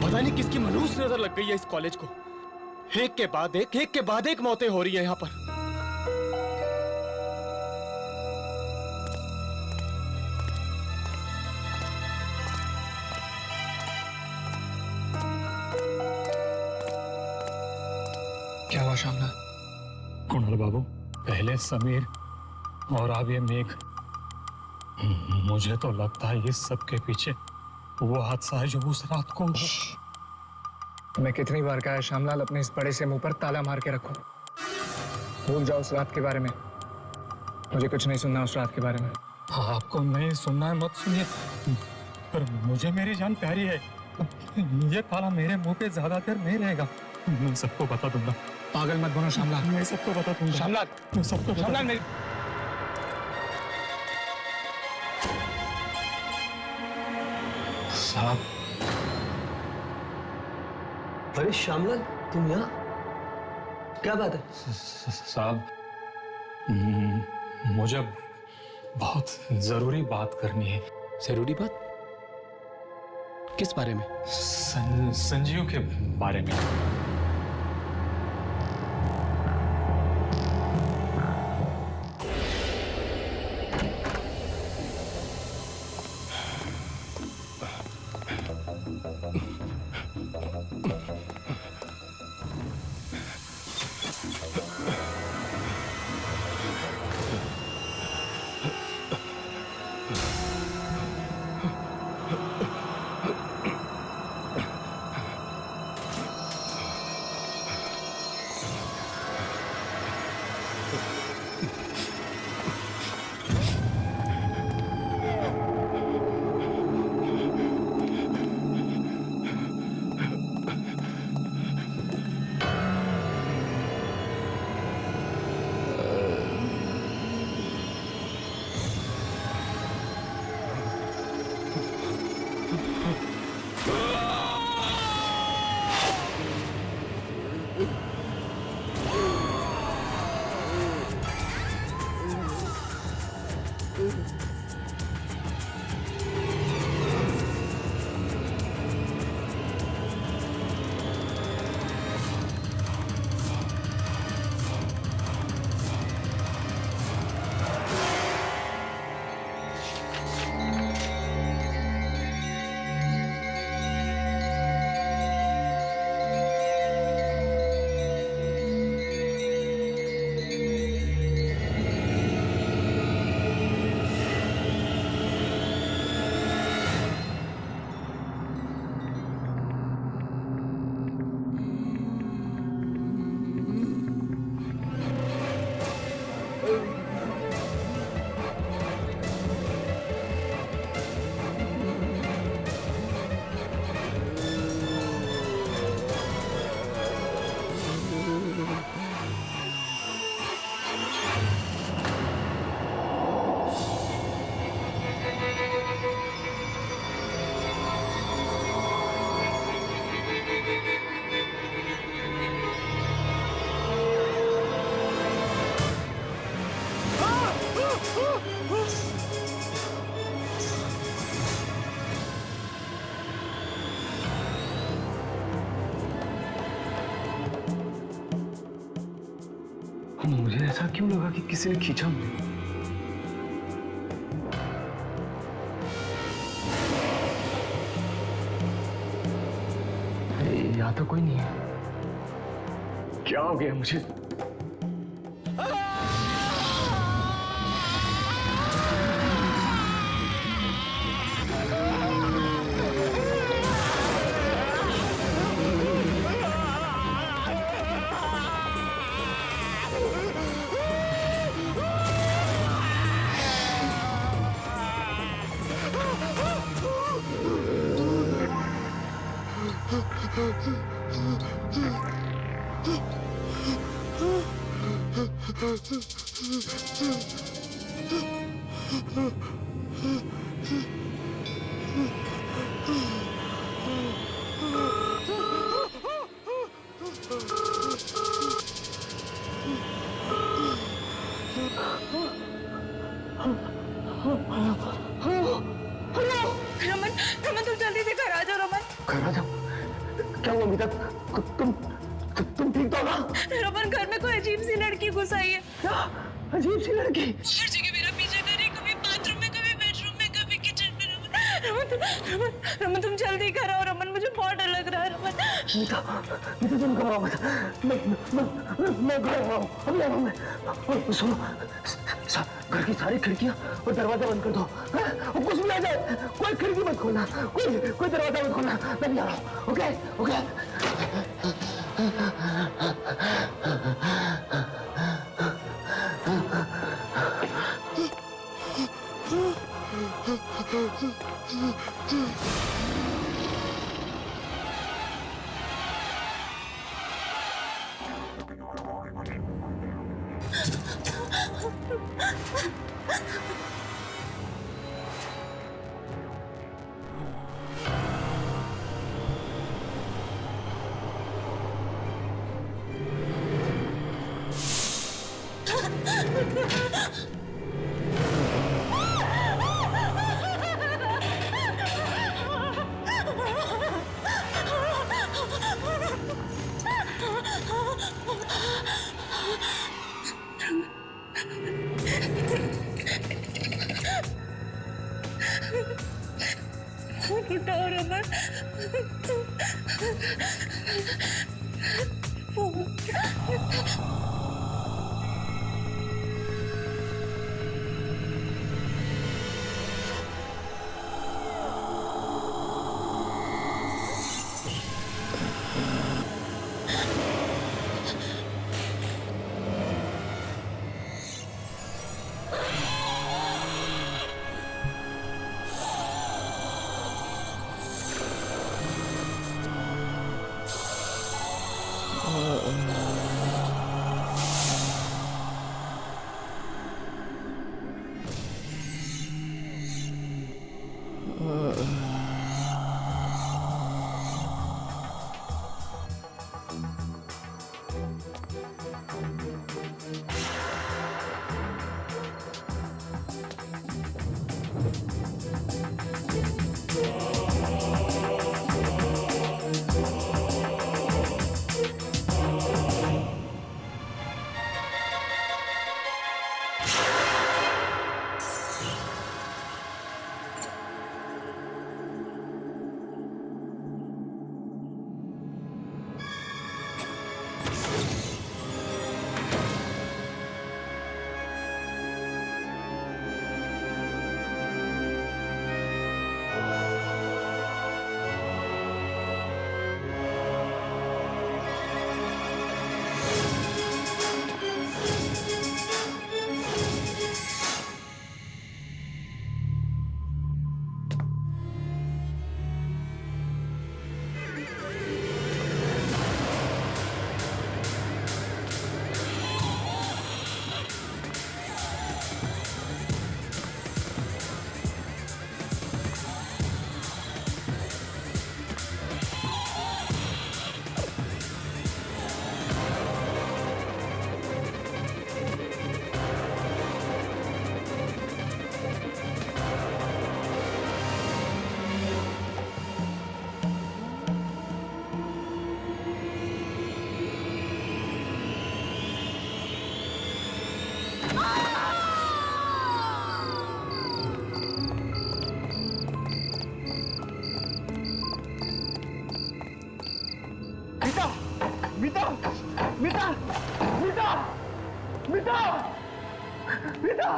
पता नहीं किसकी मनहूस नजर लग गई है इस कॉलेज को। एक के बाद एक मौतें हो रही है यहाँ पर। क्या हुआ शामला? कुणाल बाबू, पहले समीर और अब ये मेघ। मुझे तो लगता है इस सब के पीछे वो हादसा है जो उस रात को। मैं कितनी बार कहा है श्यामलाल, अपने इस बड़े से मुंह पर ताला मार के रखो। भूल जाओ उस रात के बारे में। मुझे कुछ नहीं सुनना उस रात के बारे में। आपको नहीं सुनना है मत सुनिए, पर मुझे मेरी जान प्यारी है। ये ताला मेरे मुंह पे ज्यादा देर नहीं रहेगा। मैं सबको बता दूंगा। पागल मत बनो श्यामलाल। मैं सबको बता दूंगा। श्यामलाल, मैं सबको श्यामलाल मेरी। साहब, अरे श्यामलाल, तुम यहाँ? क्या बात है? साहब, मुझे बहुत जरूरी बात करनी है। जरूरी बात? किस बारे में? संजीव के बारे में। मुझे ऐसा क्यों लगा कि किसी ने खींचा मुझे? यहाँ तो कोई नहीं है। क्या हो गया मुझे? रमन, रमन तुम जल्दी से घर आ जाओ रमन। घर आ जाओ? क्या हुआ अमिता? तुम ठीक तो हो ना? रमन घर में कोई अजीब सी लड़की घुस आई है। क्या अजीब सी लड़की? हर जगह मेरा पीछा कर रही है, कभी बाथरूम में, कभी बेडरूम में, कभी किचन में। रमन तुम जल्दी घर आओ रमन, मुझे बहुत डर लग रहा है रमन। मीता तुम घबराओ मत। मैं घर आ रहा हूँ, अभी आ रहा हूँ मैं। सुनो, घर की सारी खिड़कियाँ और दरवाजा बंद कर दो। और कुछ भी आ जाए कोई खिड़की मत खोलना, कोई दरवाजा मत खोलना। मैं भी आ रहा हूँ। Okay okay. उठाओ रमन। मीता मीता मीता मीता मीता मीता मीता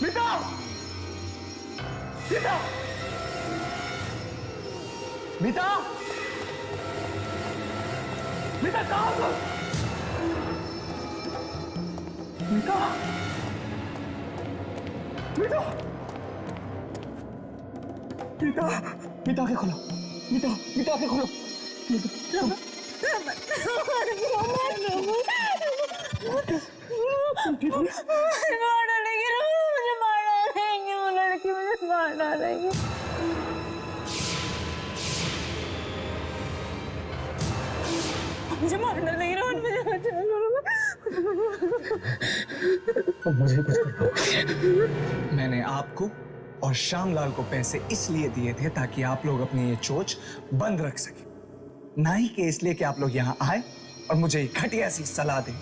मीता मीता मीता मीता कहाँ हो? मीता मीता मीता मीता आंखें खोलो मीता मीता आंखें खोलो मार डालेंगे मुझे मार डालेंगे वो लड़की मुझे मार डालेंगे मुझे मार डालेंगे रोहन मुझे मैंने आपको और श्यामलाल को पैसे इसलिए दिए थे ताकि आप लोग अपनी ये चोच बंद रख सके, ना ही कि इसलिए कि आप लोग यहाँ आए और मुझे एक घटिया सी सलाह दें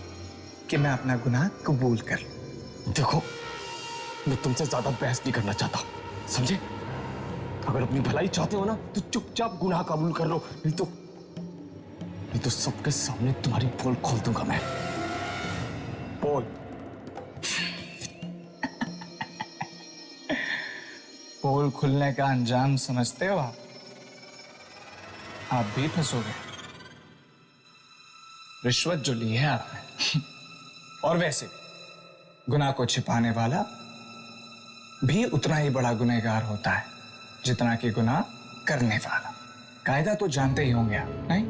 कि मैं अपना गुनाह कबूल कर लूं। देखो, मैं तुमसे ज्यादा बहस नहीं करना चाहता, समझे? अगर अपनी भलाई चाहते हो ना तो चुपचाप गुनाह कबूल कर लो, नहीं तो सबके सामने तुम्हारी पोल खोल दूंगा मैं। पोल पोल खुलने का अंजाम समझते हो आप भी फंसोगे। रिश्वत जो ली है आपने और वैसे भी गुनाह को छिपाने वाला भी उतना ही बड़ा गुनहगार होता है जितना कि गुनाह करने वाला। कायदा तो जानते ही होंगे आप, नहीं?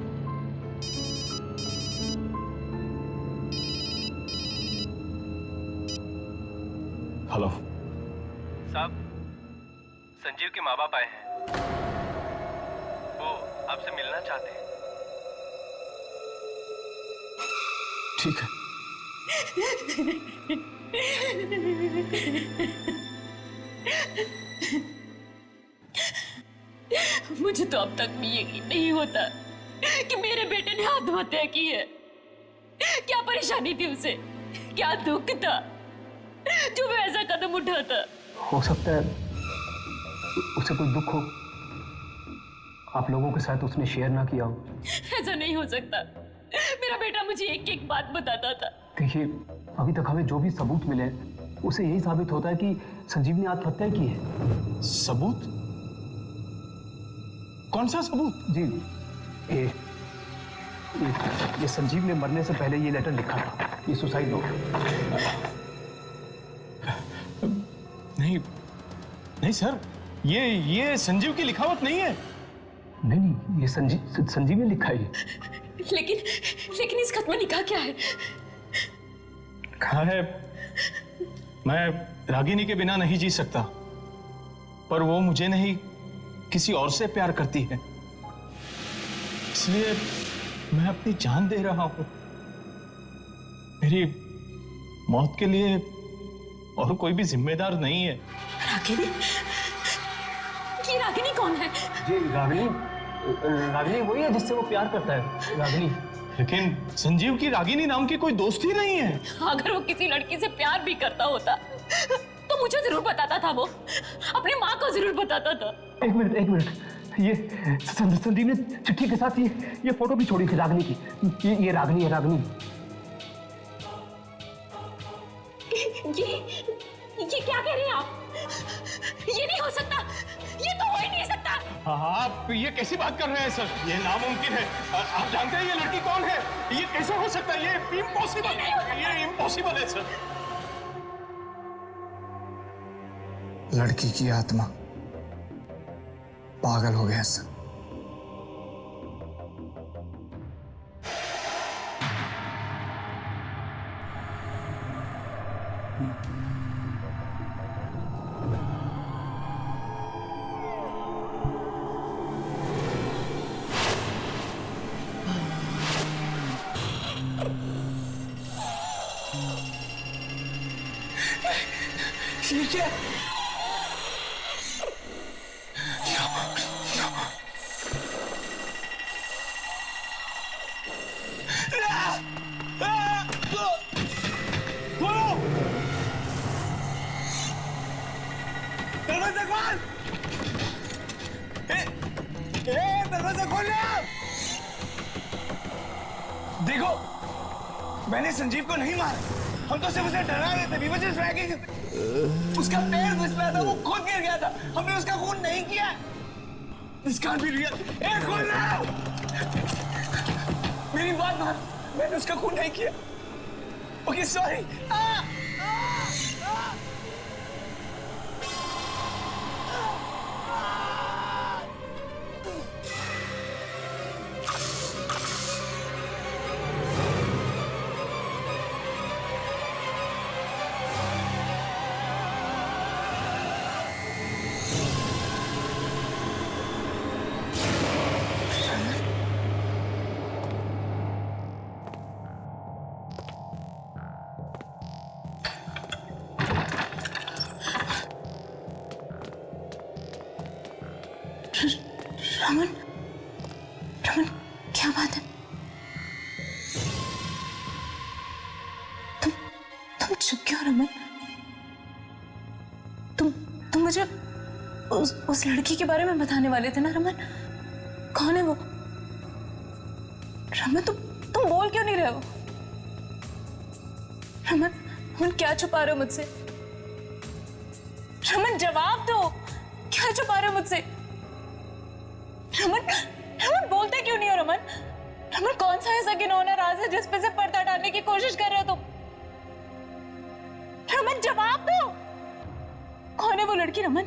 हेलो साहब, संजीव के माँ बाप आए हैं, वो आपसे मिलना चाहते हैं। ठीक है। मुझे तो अब तक भी यकीन नहीं होता कि मेरे बेटे ने आत्महत्या की है। क्या परेशानी थी उसे, क्या दुख था जो वो ऐसा कदम उठाता? हो सकता है उसे कोई दुख हो, आप लोगों के साथ उसने शेयर ना किया हो। ऐसा नहीं हो सकता। मेरा बेटा मुझे एक एक बात बताता था। देखिए, अभी तक हमें जो भी सबूत मिले उसे यही साबित होता है कि संजीव ने आत्महत्या की है। सबूत? कौन सा सबूत? जी, ये संजीव ने मरने से पहले ये लेटर लिखा था, ये सुसाइड नोट। नहीं सर, ये संजीव की लिखावट नहीं है। नहीं, ये संजीव ने लिखा है। लेकिन इस खत में लिखा क्या है? कहा है, मैं रागिनी के बिना नहीं जी सकता, पर वो मुझे नहीं किसी और से प्यार करती है, इसलिए मैं अपनी जान दे रहा हूं। मेरी मौत के लिए और कोई भी जिम्मेदार नहीं है। रागिनी? ये रागिनी कौन है? जी, रागिनी वही है जिससे वो प्यार करता है, रागिनी। लेकिन संजीव की रागिनी नाम की कोई दोस्त ही नहीं है। अगर वो किसी लड़की से प्यार भी करता होता तो मुझे जरूर बताता था, वो अपनी माँ को जरूर बताता था। एक मिनट, ये संदीप ने चिट्ठी के साथ ये फोटो भी छोड़ी थी रागिनी की। ये रागिनी है, रागिनी। ये क्या कह रहे हैं आप? ये नहीं हो सकता, ये तो हो ही नहीं सकता। आप ये कैसी बात कर रहे हैं सर? ये नामुमकिन है। आप जानते हैं ये लड़की कौन है? ये कैसे हो सकता है? ये इम्पॉसिबल है, ये इम्पॉसिबल है सर। लड़की की आत्मा पागल हो गया सर। ये क्या? देखो, मैंने संजीव को नहीं मारा, हम तो सिर्फ उसे डरा रहे थे। We were just dragging him. उसका पैर फिसला था, वो खुद गिर गया था, हमने उसका खून नहीं किया। This can't be real. खोलना! मेरी बात मान, मैंने उसका खून नहीं किया। Okay, sorry. रमन, रमन, क्या बात है? तुम चुप क्यों रमन? तुम मुझे उस लड़की के बारे में बताने वाले थे ना रमन? कौन है वो? रमन, तुम बोल क्यों नहीं रहे हो? रमन, क्या छुपा रहे हो मुझसे? रमन, जवाब दो, क्या छुपा रहे हो मुझसे? रमन, रमन, बोलते क्यों नहीं हो रमन? रमन, कौन सा ऐसा घिनौना राज है जिस पे से पर्दा डालने की कोशिश कर रहे हो तुम? रमन, जवाब दो, कौन है वो लड़की रमन?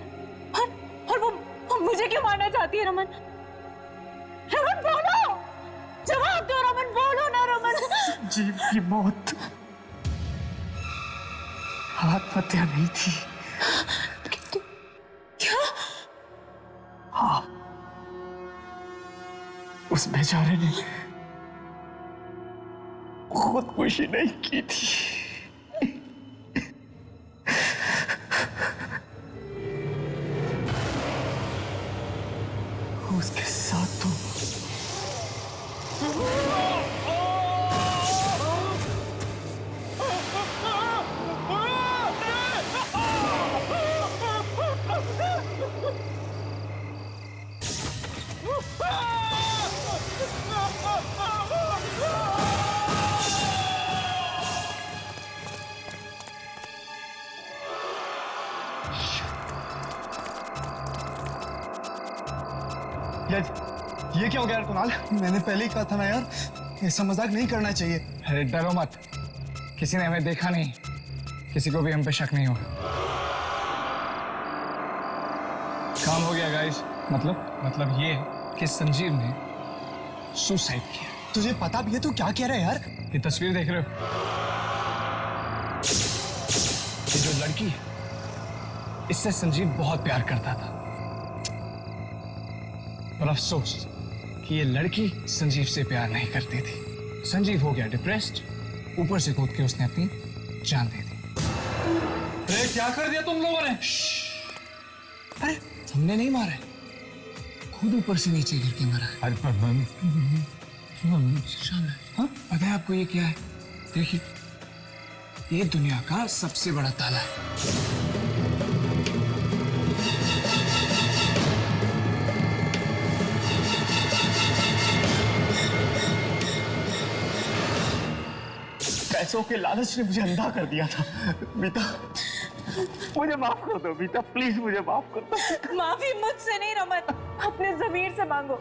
और वो मुझे क्यों मारना चाहती है रमन? रमन, बोलो, जवाब दो रमन, बोलो ना रमन। जीव की मौत आत्महत्या नहीं थी। क्या? हाँ, उस बेचारे ने खुदकुशी नहीं की थी। उसके साथ तो ये क्या हो गया यार कुणाल? मैंने पहले ही कहा था ना यार, ऐसा मजाक नहीं करना चाहिए। अरे डरो मत, किसी ने हमें देखा नहीं, किसी को भी हम पे शक नहीं होगा। काम हो गया गाइस। मतलब ये कि संजीव ने सुसाइड किया। तुझे पता भी है तू क्या कह रहा है यार? ये तस्वीर देख रहे हो? ये जो लड़की है, इससे संजीव बहुत प्यार करता था, और अफसोस कि ये लड़की संजीव से प्यार नहीं करती थी। संजीव हो गया डिप्रेस्ड, ऊपर से कूद के उसने अपनी जान दे दी। अरे क्या कर दिया तुम लोगों ने? अरे हमने नहीं मारा है, खुद ऊपर से नीचे गिर के मरा है। हाँ, पता है आपको ये क्या है? देखिए, ये दुनिया का सबसे बड़ा ताला है। पैसों के लालच ने मुझे अंधा कर दिया था। बीता, मुझे माफ कर दो बीता, प्लीज मुझे माफ कर दो। माफी मुझसे नहीं रमन, अपने जमीर से मांगो।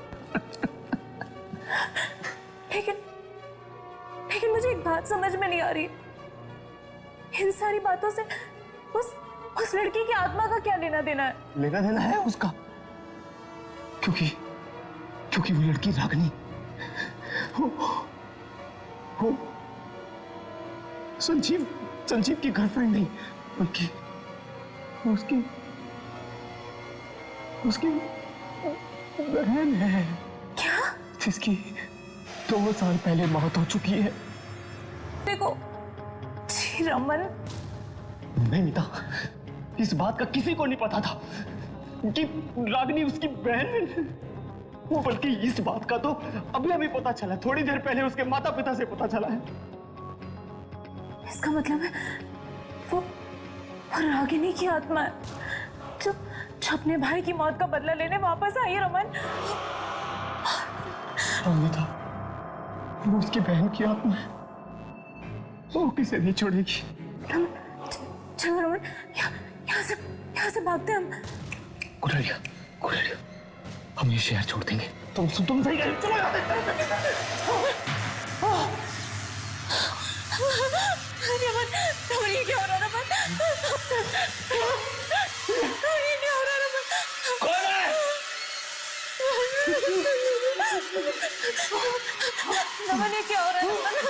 लेकिन मुझे एक बात समझ में नहीं आ रही, इन सारी बातों से उस लड़की की आत्मा का क्या लेना देना है? लेना देना है उसका, क्योंकि वो लड़की रागनी वो संजीव की गर्लफ्रेंड नहीं, बल्कि उसकी बहन है। क्या? जिसकी 2 साल पहले मौत हो चुकी है। देखो जी रमन, नहीं मीता, इस बात का किसी को नहीं पता था कि रागनी उसकी बहन है। वो बल्कि इस बात का तो अभी पता चला, थोड़ी देर पहले उसके माता पिता से पता चला है। इसका मतलब है वो रागिनी की आत्मा है जो अपने भाई की मौत का बदला लेने वापस आई है रमन। अमृता, वो उसकी बहन की आत्मा है, वो किसे नहीं छोड़ेगी। चलो रमन, यहाँ से भागते हैं हम। गुड आइडिया, हम ये शहर छोड़ देंगे। तुम सही कह रहे हो, चलो यहाँ रमन, ये क्या हो रहा है रमन? ये क्या हो रहा है रमन? कौन है? रमन, ये क्या हो रहा है रमन?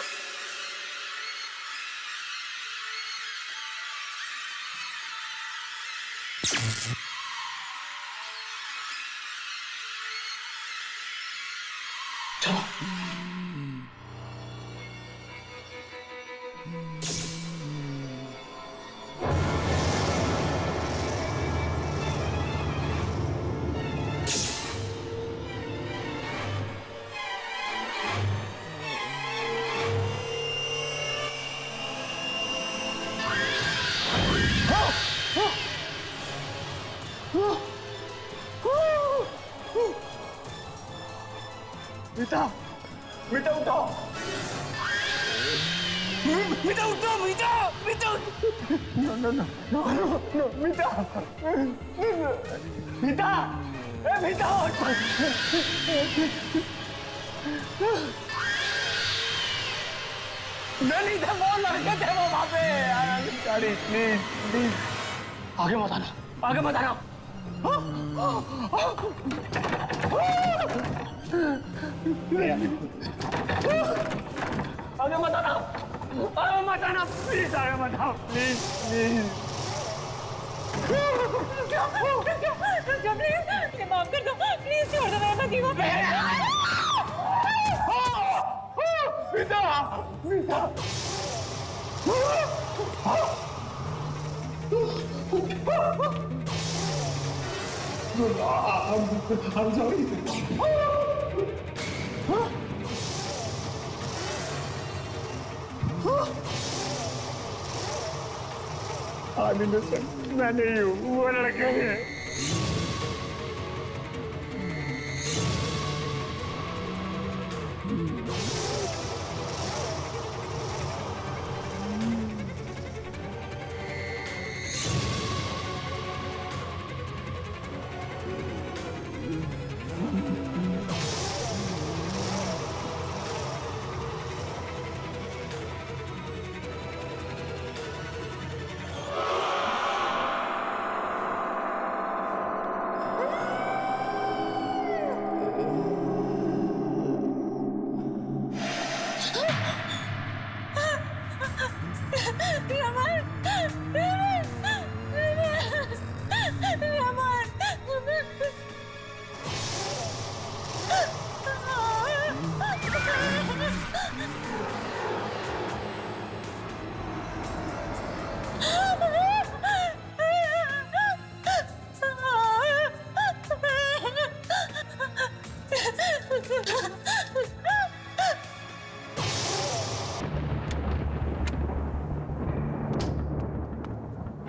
मीठा उठाओ, मीठा उठाओ, मीठा नो मीठा, नहीं थे वो लड़के थे वो वहां पे। प्लीज आगे मत आना, आगे मत आना। आगे मत आना, प्लीज आगे मत आओ, प्लीज। प्लीज माफ कर दो, प्लीज छोड़ दो मेरे पति को। मीठा I'm sorry. I'm innocent. मैं नहीं हूँ, वो लड़के हैं।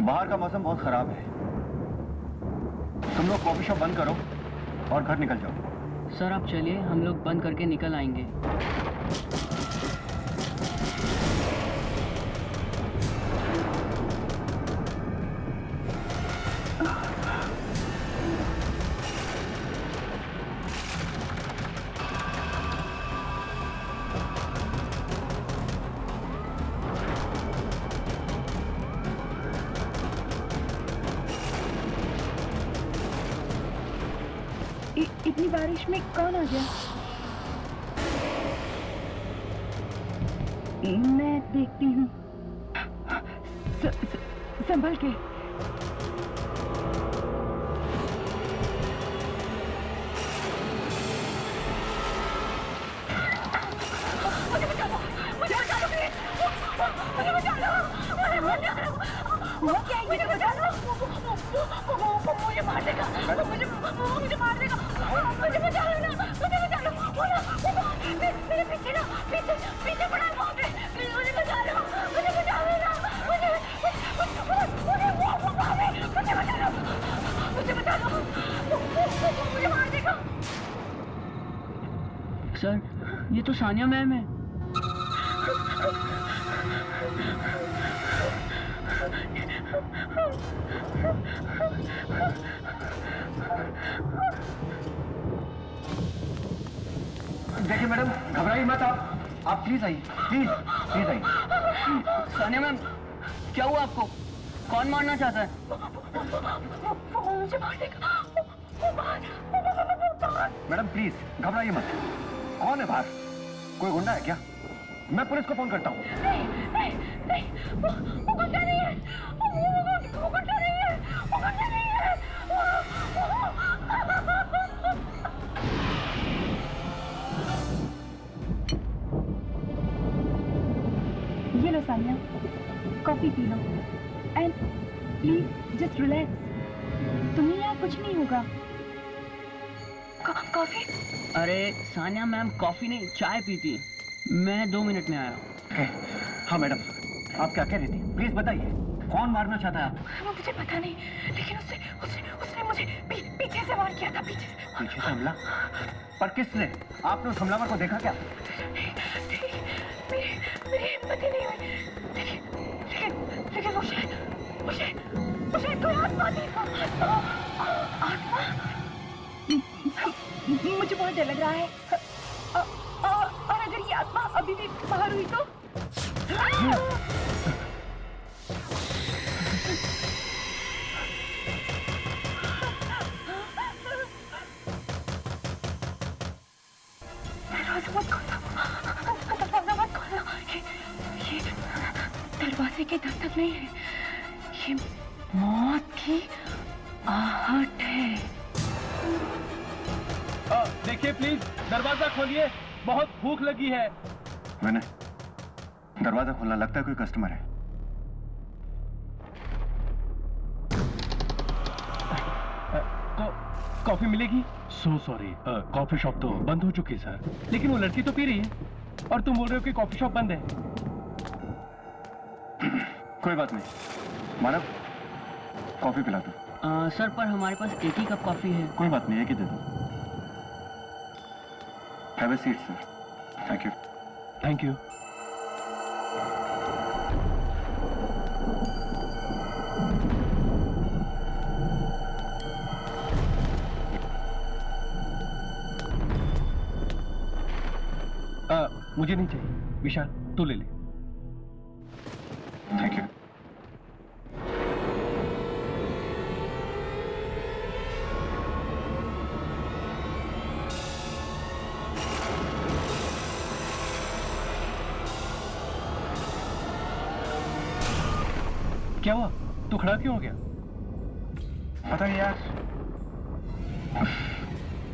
बाहर का मौसम बहुत खराब है, तुम लोग कॉफी शॉप बंद करो और घर निकल जाओ। सर आप चलिए, हम लोग बंद करके निकल आएंगे। इतनी बारिश में कौन आ गया? मैं देखती हूँ। संभल के। वो क्या है? मुझे बचा लो। मुझे मार देगा। मुझे मार देगा। मुझे बचा लो ना, मुझे बचा लो। मेरे पीछे ना, पीछे पड़ा है वहाँ पे। मुझे बचा लो, मुझे बचा लो ना। मुझे सर, ये तो सानिया मैम है। देखिए मैडम, घबराइए मत आप प्लीज आइए, प्लीज प्लीज आइए। सानिया मैम, क्या हुआ आपको? कौन मारना चाहता है? वो मुझे मार देगा। मैडम प्लीज घबराइए मत। कौन है बाहर? कोई गुंडा है क्या? मैं पुलिस को फोन करता हूँ। नहीं, वो गुंडा नहीं है। वो गुंडा नहीं है। वो गुंडा नहीं है। ये लो सानिया, कॉफी पी लो एंड प्लीज जस्ट रिलैक्स। तुम्हें यहाँ कुछ नहीं होगा। कॉफी? अरे सानिया मैम कॉफी नहीं, चाय पीती है। मैं 2 मिनट में आया। हाँ मैडम, आप क्या कह रही थी? प्लीज बताइए, कौन मारना चाहता है आपको? मुझे पता नहीं, लेकिन उसने मुझे पीछे से वार किया था, पीछे से। पीछे से हमला? पर किसने? आपने उस हमलावर को देखा क्या? मेरी हिम्मत ही नहीं हुई। लेकिन वो शायद कोई आत्मा थी। आत्मा? मुझे बहुत डर लग रहा है। और अगर ये आत्मा अभी भी बाहर हुई तो? दरवाजा मत खोलो। ये दरवाजे की दस्तक नहीं है, ये मौत की आहट है। देखिए प्लीज, दरवाजा खोलिए, बहुत भूख लगी है। मैंने दरवाजा खोलना, लगता है कोई कस्टमर है। कॉफी मिलेगी? सो सॉरी, कॉफी शॉप तो बंद हो चुकी है सर। लेकिन वो लड़की तो पी रही है और तुम बोल रहे हो कि कॉफी शॉप बंद है। कोई बात नहीं मानव, कॉफी पिला दो। सर, पर हमारे पास एक ही कप कॉफी है। कोई बात नहीं, एक ही दे दो। Have a seat sir. Thank you. Thank you. मुझे नहीं चाहिए, विशाल तू ले ले। Thank you. क्या हुआ? तू खड़ा क्यों हो गया? पता नहीं यार,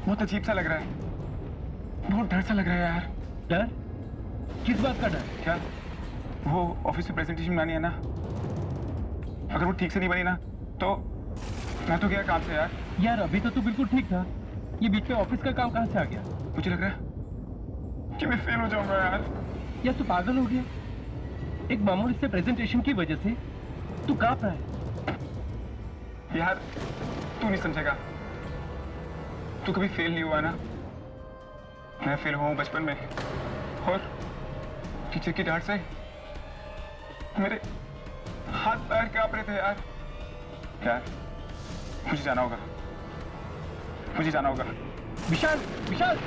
बहुत अजीब सा लग रहा है, बहुत डर सा लग रहा है यार। डर? किस बात का डर? क्या वो ऑफिस में प्रेजेंटेशन बनानी है ना, अगर वो ठीक से नहीं बनी ना तो मैं तो गया काम से यार। यार अभी तो तू बिल्कुल ठीक था, ये बीच में ऑफिस का काम कहाँ से आ गया? मुझे लग रहा है कि मैं फेल हो जाऊंगा यार। यार तू पागल हो गया? एक मामूली से प्रेजेंटेशन की वजह से तू कांप रहा है। यार तू नहीं समझेगा, तू कभी फेल नहीं हुआ ना। मैं फेल हुआ हूँ बचपन में, और टीचर की डांट से मेरे हाथ पैर कांप रहे थे यार। यार मुझे जाना होगा, मुझे जाना होगा। विशाल, विशाल!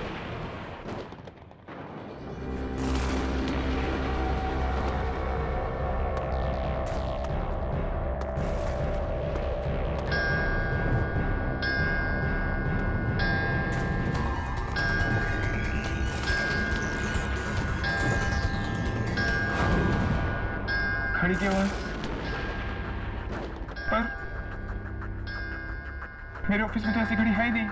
खड़ी की आवाज, पर मेरे ऑफिस में तो ऐसी घड़ी है ही नहीं।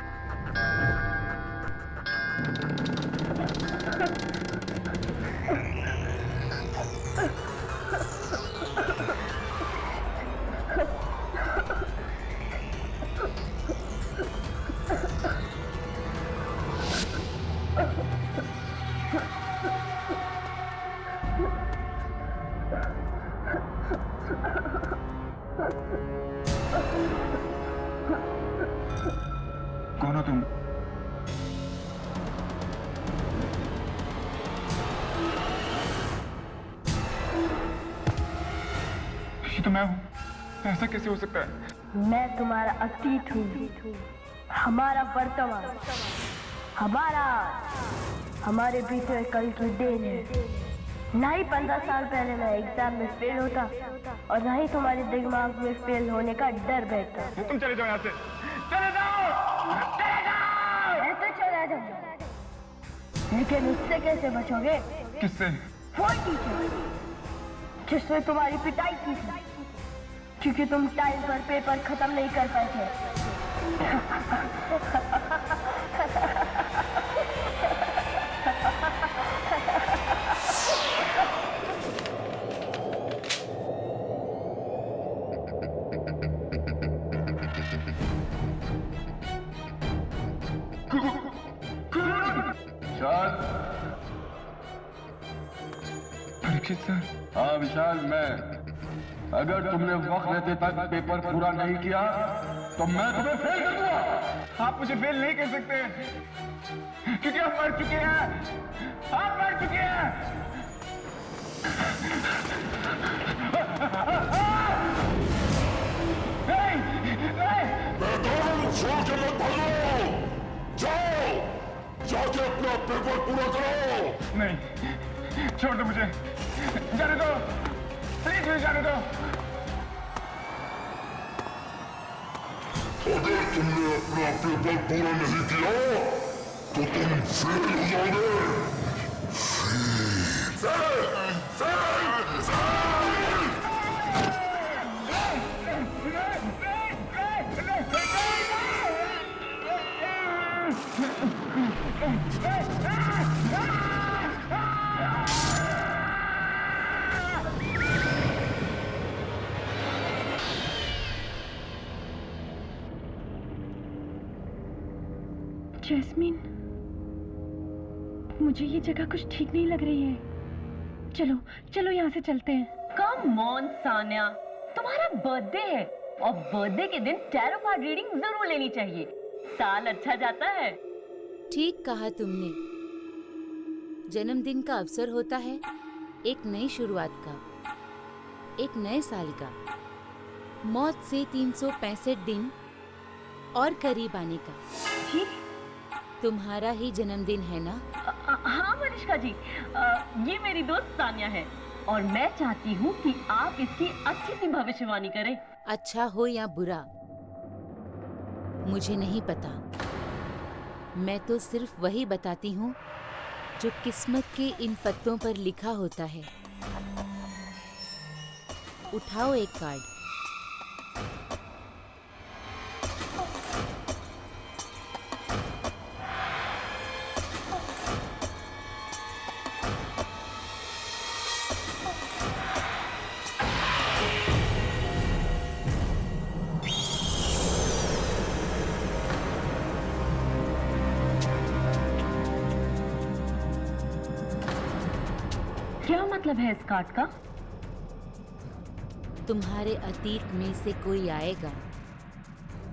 कौन हो तुम? तो मैं हूँ, ऐसा कैसे हो सकता है? मैं तुम्हारा अतीत हूँ, हमारा वर्तमान, हमारा हमारे बीते हुए कल की देन है। ना ही 15 साल पहले मैं एग्जाम में फेल होता और ना ही तुम्हारे दिमाग में फेल होने का डर बैठता। तुम चले जाओ यहाँ से, चले जाओ, चले जाओ। मैं तो चला जाऊंगा, लेकिन उससे कैसे बचोगे? किससे? वो टीचर जिसने तुम्हारी पिटाई की थी, क्योंकि तुम टाइम पर पेपर खत्म नहीं कर पाए थे। परीक्षित सर। हाँ विशाल, मैं। अगर तुमने वक्त रहते तक पेपर पूरा नहीं किया तो मैं तुम्हें फेल कर दूंगा। आप मुझे फेल नहीं कर सकते, क्योंकि हम मर चुके हैं, आप मर चुके हैं। छोड़ के मत भागो, जाओ, जाके अपना पेपर पूरा करो। नहीं, छोड़ दो मुझे, जाने दो, प्लीज मुझे जाने दो। अगर तुमने अपना पेपर पूरा नहीं किया तो तुम फेल हो जाओगे। जैस्मीन, मुझे ये जगह कुछ ठीक नहीं लग रही है। चलो चलो यहाँ से चलते हैं। कम ऑन सान्या, तुम्हारा बर्थडे है और बर्थडे के दिन टैरो कार्ड रीडिंग जरूर लेनी चाहिए, साल अच्छा जाता है। ठीक कहा तुमने, जन्मदिन का अवसर होता है एक नई शुरुआत का, एक नए साल का, मौत से 365 दिन और करीब आने का। जी? तुम्हारा ही जन्मदिन है ना? हाँ मनीषा जी, ये मेरी दोस्त सान्या है और मैं चाहती हूँ कि आप इसकी अच्छी सी भविष्यवाणी करें। अच्छा हो या बुरा मुझे नहीं पता, मैं तो सिर्फ वही बताती हूँ जो किस्मत के इन पत्तों पर लिखा होता है। उठाओ एक कार्ड। क्या मतलब है इस कार्ड का? तुम्हारे अतीत में से कोई आएगा,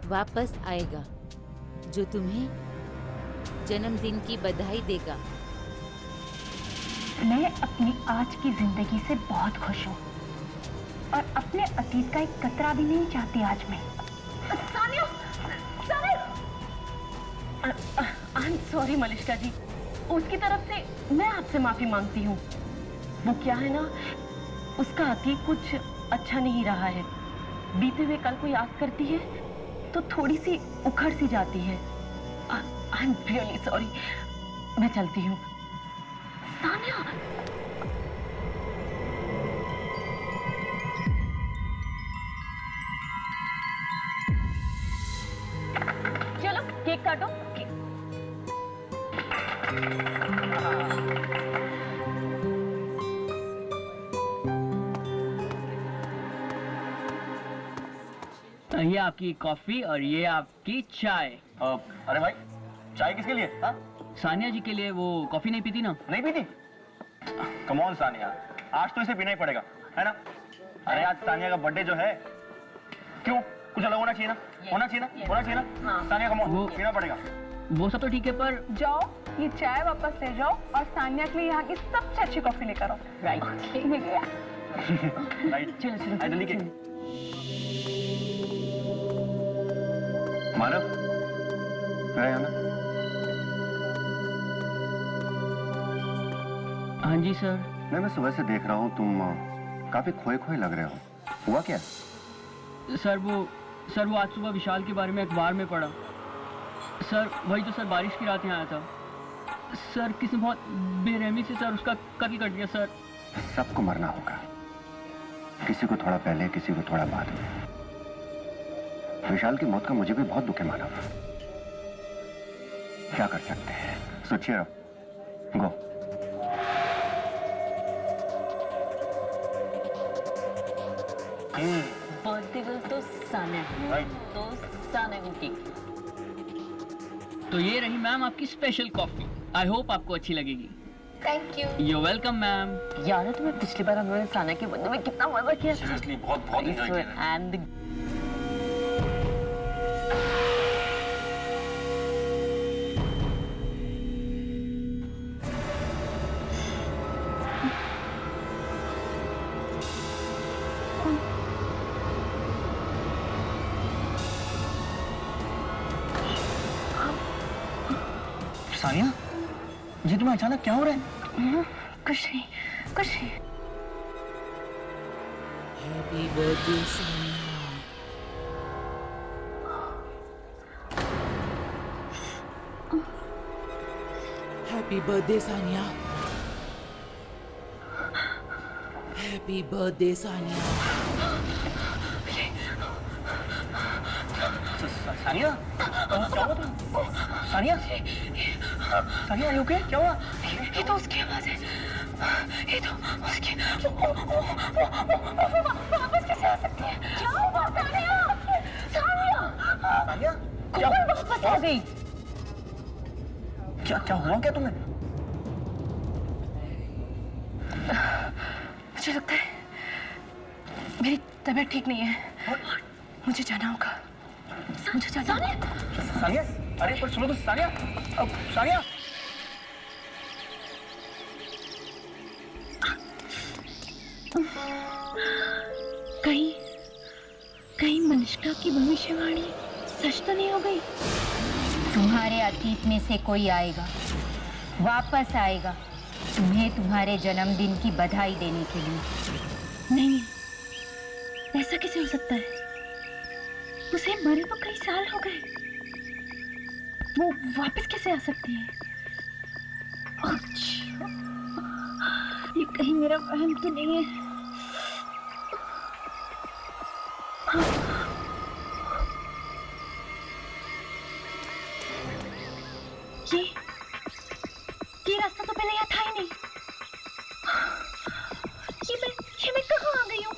वापस आएगा, जो तुम्हें जन्मदिन की बधाई देगा। मैं अपनी आज की जिंदगी से बहुत खुश हूँ और अपने अतीत का एक कतरा भी नहीं चाहती आज मैं। Sanya, I am sorry Manisha ji, उसकी तरफ से मैं आपसे माफी मांगती हूँ। वो क्या है ना, उसका अतीत कुछ अच्छा नहीं रहा है। बीते हुए कल को याद करती है तो थोड़ी सी उखड़ सी जाती है। आई एम रियली सॉरी, मैं चलती हूँ। सान्या, चलो केक काटो। ये आपकी कॉफी और ये आपकी चाय। अरे भाई, चाय किसके लिए? हाँ? सानिया जी के लिए। वो कॉफी नहीं पीती ना? नहीं पीती? कम ऑन सानिया, आज तो इसे पीना ही पड़ेगा, है ना? अरे आज सानिया का बर्थडे जो है, क्यों कुछ अलग होना चाहिए ना? होना चाहिए ना? होना चाहिए ना? सानिया कम ऑन, पीना पड़ेगा। वो सब तो ठीक है, पर जाओ ये चाय वापस ले जाओ और सानिया के लिए यहाँ की सबसे अच्छी कॉफी लेकर आओ। राइट राइट चलो चलो आइडली के मानव यहाँ ना। हाँ जी सर। मैं सुबह से देख रहा हूँ तुम काफी खोए खोए लग रहे हो। हुआ क्या? सर वो आज सुबह विशाल के बारे में अखबार में पढ़ा। सर वही तो सर, बारिश की रात यहाँ आया था। सर किसी बहुत बेरहमी से सर उसका कत्ल कर दिया सर। सबको मरना होगा, किसी को थोड़ा पहले, किसी को थोड़ा बाद में। विशाल की मौत का मुझे भी बहुत दुख है मानव। क्या कर सकते हैं? सोचिए गो। बर्थडे गर्ल तो सानिया है, तो सानिया को केक। तो ये रही मैम आपकी स्पेशल कॉफी। आई होप आपको अच्छी लगेगी। Thank you. You're welcome ma'am. याद है तुम्हें पिछली बार हमने सानिया के बर्थडे में कितना मजा किया? सीरियसली बहुत बहुत एंजॉय किया। एंड सानिया, जी तुम्हें अचानक क्या हो रहा है? कुछ नहीं, कुछ नहीं। Happy birthday Sania. Happy birthday Sania. Happy birthday Sania. Sania, क्या हुआ तुम? Sania, Sania are you okay? क्या हुआ? ये तो उसकी आवाज है। ये तो उसकी। वापस कैसे आ सकती है? जाओ वापस सानिया। सानिया। सानिया, क्या वापस आ गई? क्या क्या हुआ क्या तुम्हें? मुझे लगता है मेरी तबीयत ठीक नहीं है। मुझे जाना होगा। मुझे जाना होगा। सानिया, अरे पर सुनो तो सानिया, सानिया। कहीं मनिष्का की भविष्यवाणी सच तो नहीं हो गई? तुम्हारे अतीत में से कोई आएगा, वापस आएगा तुम्हें तुम्हारे जन्मदिन की बधाई देने के लिए। नहीं, ऐसा कैसे हो सकता है? उसे मरे तो कई साल हो गए, वो वापस कैसे आ सकती है? ये कहीं मेरा वहम तो नहीं है? ये रास्ता तो पहले यहाँ था ही नहीं। ये मैं कहाँ आ गई हूँ?